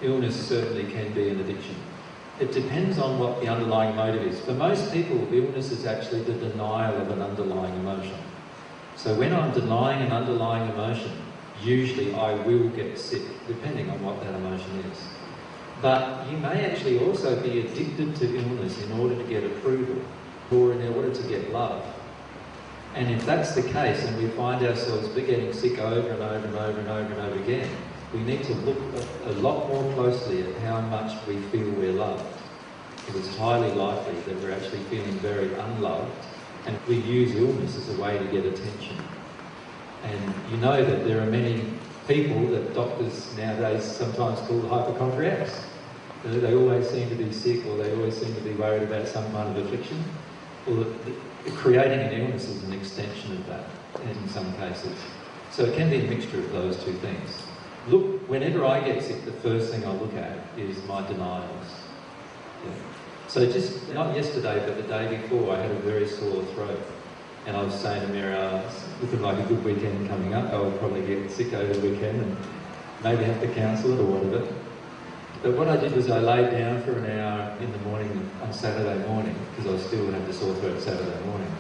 illness certainly can be an addiction. It depends on what the underlying motive is. For most people, illness is actually the denial of an underlying emotion. So when I'm denying an underlying emotion, usually I will get sick, depending on what that emotion is. But you may actually also be addicted to illness in order to get approval or in order to get love. And if that's the case and we find ourselves getting sick over and over and over and over and over again, we need to look a lot more closely at how much we feel we're loved. Because it's highly likely that we're actually feeling very unloved, and we use illness as a way to get attention. And you know that there are many people that doctors nowadays sometimes call hypochondriacs. They always seem to be sick, or they always seem to be worried about some kind of affliction. Well, creating an illness is an extension of that in some cases. So it can be a mixture of those two things. Look, whenever I get sick, the first thing I look at is my denials. Yeah. So just, not yesterday, but the day before, I had a very sore throat. And I was saying to Mira, it's looking like a good weekend coming up. I'll probably get sick over the weekend and maybe have to counsel it or whatever. But what I did was I lay down for an hour in the morning on Saturday morning, because I still had the sore throat Saturday morning.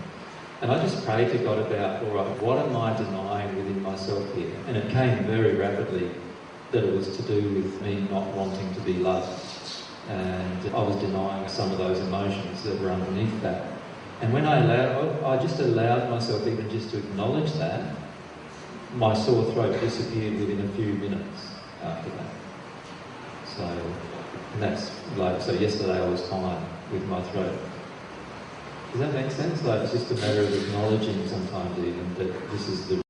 And I just prayed to God about, all right, what am I denying within myself here? And it came very rapidly that it was to do with me not wanting to be loved. And I was denying some of those emotions that were underneath that. And when I just allowed myself even just to acknowledge that, my sore throat disappeared within a few minutes after that. So, and that's like, so yesterday I was fine with my throat. Does that make sense? Like, it's just a matter of acknowledging sometimes even that this is the